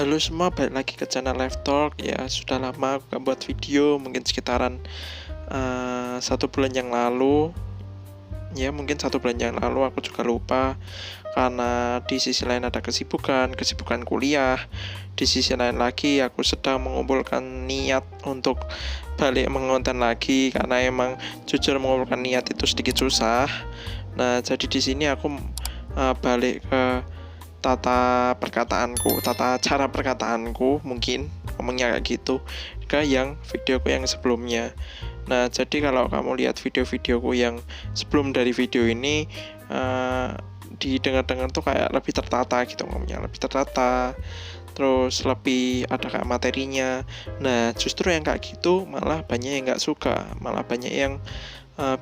Halo semua, balik lagi ke channel Live Talk. Ya, sudah lama aku gak buat video, mungkin sekitaran 1 bulan yang lalu. Ya, mungkin 1 bulan yang lalu, aku juga lupa. Karena di sisi lain ada kesibukan kuliah. Di sisi lain lagi, aku sedang mengumpulkan niat untuk balik mengonten lagi. Karena emang jujur mengumpulkan niat itu sedikit susah. Nah, jadi di sini aku balik ke tata cara perkataanku, mungkin ngomongnya kayak gitu, ke yang videoku yang sebelumnya. Nah, jadi kalau kamu lihat video-videoku yang sebelum dari video ini, didengar-dengar tuh kayak lebih tertata gitu, ngomongnya lebih tertata, terus lebih ada kayak materinya. Nah, justru yang kayak gitu malah banyak yang nggak suka, malah banyak yang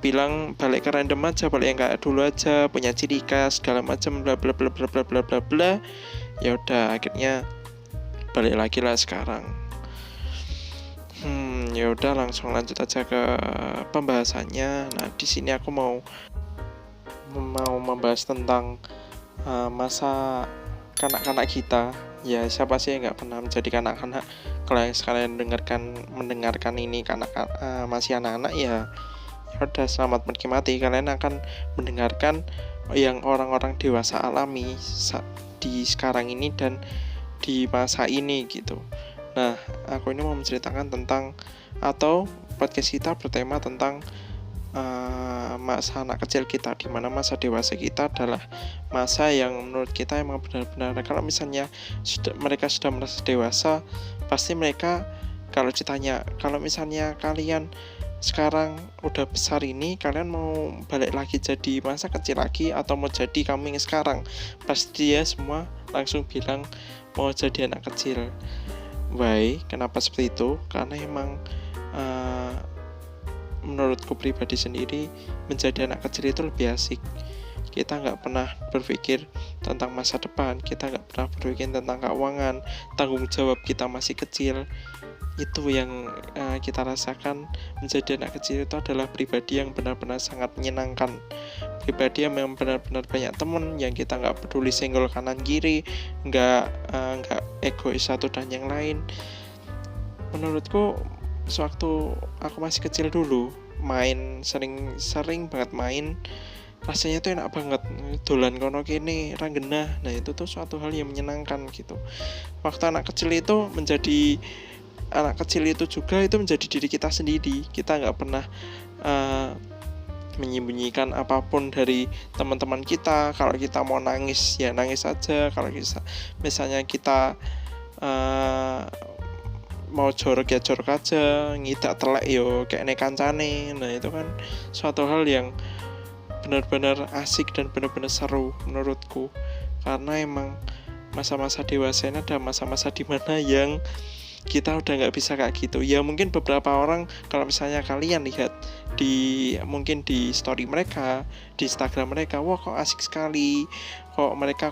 bilang balik ke random aja, balik yang kayak dulu aja, punya ciri khas segala macam, bla bla bla bla bla bla bla bla. Ya udah, akhirnya balik lagi lah sekarang. Ya udah, langsung lanjut aja ke pembahasannya. Nah, di sini aku mau membahas tentang masa kanak-kanak kita. Ya, siapa sih yang nggak pernah menjadi kanak-kanak? Kalau yang sekalian mendengarkan ini masih anak-anak, ya udah, selamat menikmati. Kalian akan mendengarkan yang orang-orang dewasa alami di sekarang ini dan di masa ini gitu. Nah, aku ini mau menceritakan tentang, atau podcast kita bertema tentang masa anak kecil kita, di mana masa dewasa kita adalah masa yang menurut kita emang benar-benar, kalau misalnya mereka sudah merasa dewasa, pasti mereka, kalau ditanya, kalau misalnya kalian sekarang udah besar ini, kalian mau balik lagi jadi masa kecil lagi atau mau jadi kamu yang sekarang, pasti dia semua langsung bilang mau jadi anak kecil. Why? Kenapa seperti itu? Karena emang menurutku pribadi sendiri, menjadi anak kecil itu lebih asik. Kita nggak pernah berpikir tentang masa depan, kita nggak pernah berpikir tentang keuangan, tanggung jawab kita masih kecil. Itu yang kita rasakan. Menjadi anak kecil itu adalah pribadi yang benar-benar sangat menyenangkan, pribadi yang memang benar-benar banyak temen, yang kita nggak peduli senggol kanan kiri, nggak egois satu dan yang lain. Menurutku, sewaktu aku masih kecil dulu, main sering banget main, rasanya tuh enak banget, dolan kono kene rangenah. Nah, itu tuh suatu hal yang menyenangkan gitu. Waktu anak kecil itu juga itu menjadi diri kita sendiri. Kita nggak pernah menyembunyikan apapun dari teman-teman kita. Kalau kita mau nangis, ya nangis aja. Kalau misalnya kita mau jorok, ya jorok aja. Ngidak telek yo kayak kancane. Nah, itu kan suatu hal yang benar-benar asik dan benar-benar seru menurutku. Karena emang masa-masa dewasa ini ada masa-masa dimana yang kita udah nggak bisa kayak gitu. Ya mungkin beberapa orang, kalau misalnya kalian lihat mungkin di story mereka, di Instagram mereka, wah kok asik sekali, kok mereka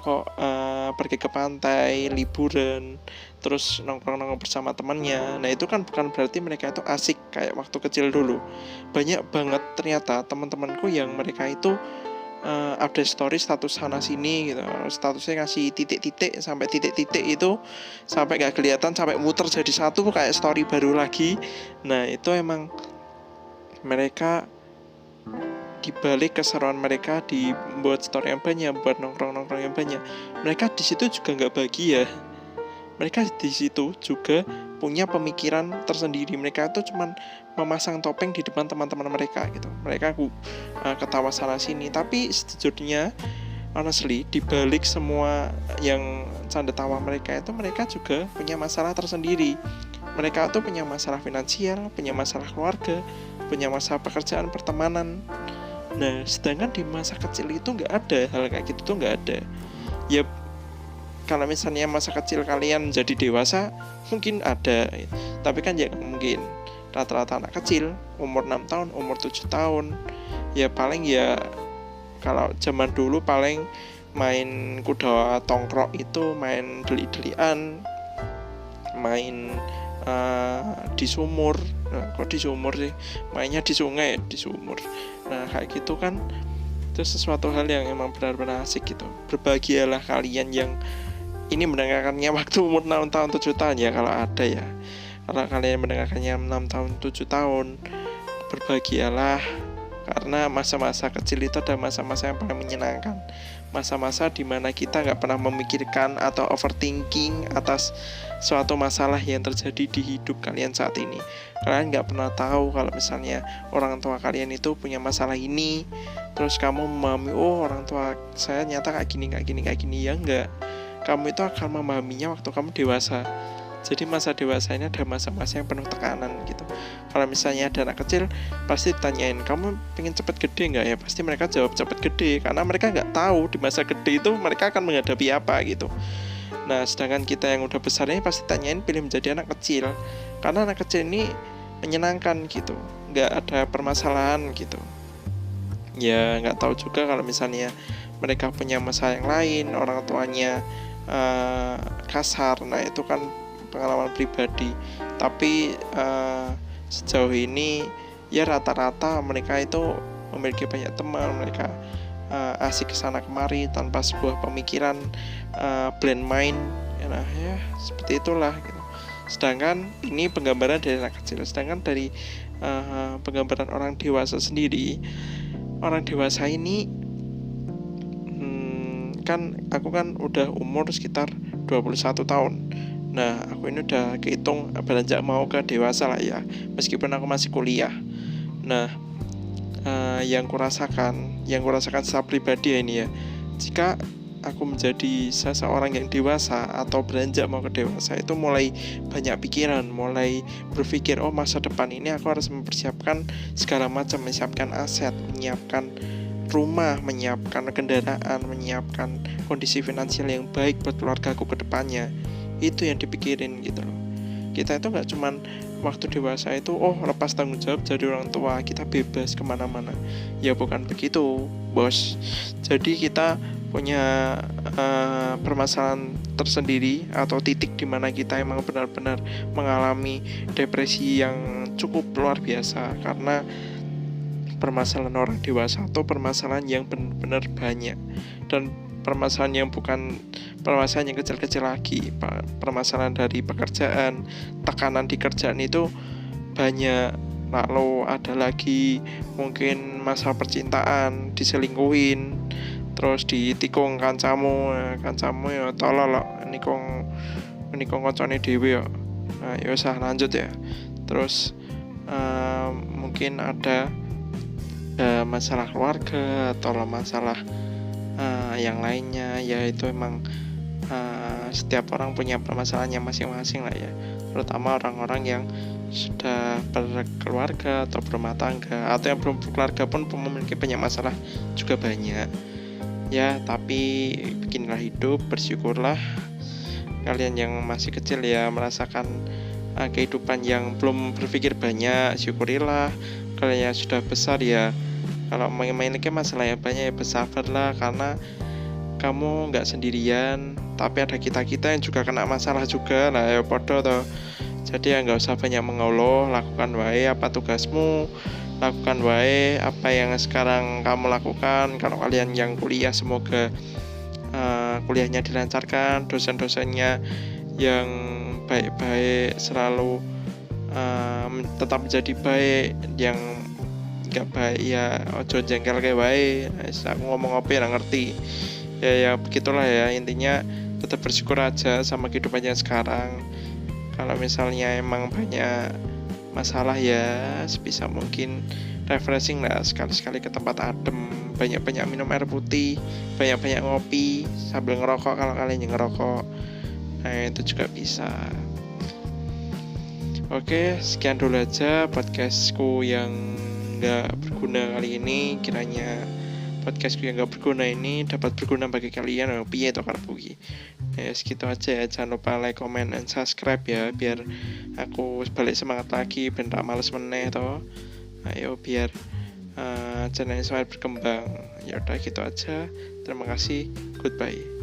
pergi ke pantai, liburan, terus nongkrong bersama temannya. Nah, itu kan bukan berarti mereka itu asik kayak waktu kecil dulu. Banyak banget ternyata teman-temanku yang mereka itu update story status sana sini gitu, statusnya ngasih titik-titik sampai titik-titik itu sampai nggak kelihatan, sampai muter jadi satu kayak story baru lagi. Nah, itu emang mereka, dibalik keseruan mereka dibuat story yang banyak, buat nongkrong yang banyak, mereka di situ juga nggak bahagia. Mereka di situ juga punya pemikiran tersendiri. Mereka itu cuman memasang topeng di depan teman-teman mereka gitu. Mereka ketawa sana sini, tapi sejujurnya, honestly, dibalik semua yang canda tawa mereka itu, mereka juga punya masalah tersendiri. Mereka tuh punya masalah finansial, punya masalah keluarga, punya masalah pekerjaan, pertemanan. Nah, sedangkan di masa kecil itu nggak ada hal kayak gitu, tuh nggak ada. Ya, kalau misalnya masa kecil kalian jadi dewasa, mungkin ada, tapi kan ya mungkin rata-rata anak kecil umur 6 tahun, umur 7 tahun, ya paling, ya kalau zaman dulu paling main kuda tongkrok itu, main deli-delian, main di sumur. Nah, kok di sumur sih, mainnya di sungai, di sumur. Nah, kayak gitu kan, itu sesuatu hal yang emang benar-benar asik gitu. Berbahagialah kalian yang ini mendengarkannya waktu umur 6 tahun 7 tahun ya, kalau ada ya. Kalau kalian mendengarkannya 6 tahun 7 tahun, berbahagialah, karena masa-masa kecil itu adalah masa-masa yang paling menyenangkan. Masa-masa dimana kita gak pernah memikirkan atau overthinking atas suatu masalah yang terjadi di hidup kalian saat ini. Kalian gak pernah tahu kalau misalnya orang tua kalian itu punya masalah ini, terus kamu memahami, oh orang tua saya nyata kayak gini. Ya enggak, kamu itu akan memahaminya waktu kamu dewasa. Jadi masa dewasa ini ada masa-masa yang penuh tekanan gitu. Kalau misalnya ada anak kecil, pasti ditanyain, kamu pengen cepet gede nggak ya? Pasti mereka jawab cepet gede, karena mereka nggak tahu di masa gede itu mereka akan menghadapi apa gitu. Nah, sedangkan kita yang udah besar ini pasti tanyain pilih menjadi anak kecil, karena anak kecil ini menyenangkan gitu, nggak ada permasalahan gitu. Ya nggak tahu juga kalau misalnya mereka punya masalah yang lain, orang tuanya kasar, nah itu kan pengalaman pribadi. Tapi sejauh ini ya rata-rata mereka itu memiliki banyak teman, mereka asik kesana kemari tanpa sebuah pemikiran blend mind ya, nah ya seperti itulah gitu. Sedangkan ini penggambaran dari anak kecil. Sedangkan dari penggambaran orang dewasa sendiri, orang dewasa ini kan aku kan udah umur sekitar 21 tahun. Nah, aku ini udah kehitung beranjak mau ke dewasa lah ya, meskipun aku masih kuliah. Nah, yang kurasakan secara pribadi ya ini ya, jika aku menjadi seseorang yang dewasa atau beranjak mau ke dewasa, itu mulai banyak pikiran, mulai berpikir, oh masa depan ini aku harus mempersiapkan segala macam, menyiapkan aset, menyiapkan rumah, menyiapkan kendaraan, menyiapkan kondisi finansial yang baik buat keluargaku ke depannya. Itu yang dipikirin gitu loh. Kita itu gak cuman waktu dewasa itu oh lepas tanggung jawab jadi orang tua, kita bebas kemana-mana. Ya bukan begitu bos. Jadi kita punya permasalahan tersendiri atau titik dimana kita emang benar-benar mengalami depresi yang cukup luar biasa, karena permasalahan orang dewasa atau permasalahan yang benar-benar banyak, dan permasalahan yang bukan permasalahan yang kecil-kecil lagi. Permasalahan dari pekerjaan, tekanan di kerjaan itu banyak. Lalu ada lagi mungkin masalah percintaan, diselingkuhin, terus ditikung kancamu ya tolol nikung kancane dhewe ya. Nah, ya usah lanjut ya. Terus mungkin ada masalah keluarga atau masalah yang lainnya, yaitu emang setiap orang punya permasalahannya masing-masing lah ya, terutama orang-orang yang sudah berkeluarga atau berumah tangga, atau yang belum berkeluarga pun memiliki banyak masalah juga banyak ya. Tapi beginilah hidup, bersyukurlah. Kalian yang masih kecil ya merasakan kehidupan yang belum berpikir banyak, syukurilah. Kalian yang sudah besar ya, kalau memiliki masalah yang banyak ya bersabarlah, karena kamu nggak sendirian, tapi ada kita-kita yang juga kena masalah juga lah ya podo toh. Jadi ya nggak usah banyak mengeluh, lakukan wae apa tugasmu, lakukan wae apa yang sekarang kamu lakukan. Kalau kalian yang kuliah, semoga kuliahnya dilancarkan, dosen-dosennya yang baik-baik selalu tetap menjadi baik, yang gak baik ya ojo jengkel kayak baik. Aku ngomong apa ya ngerti ya begitulah ya. Intinya tetap bersyukur aja sama kehidupannya sekarang. Kalau misalnya emang banyak masalah ya sebisa mungkin refreshing lah, sekali-sekali ke tempat adem, banyak-banyak minum air putih, banyak-banyak ngopi sambil ngerokok kalau kalian yang ngerokok. Nah itu juga bisa. Oke, sekian dulu aja podcastku yang gak berguna kali ini. Kiranya podcastku yang gak berguna ini dapat berguna bagi kalian. Piye to karbuki. Ya segitu aja ya. Jangan lupa like, comment, and subscribe ya, biar aku balik semangat lagi, ben tak males meneh to. Ayo biar channel ini semakin berkembang. Ya udah gitu aja. Terima kasih. Goodbye.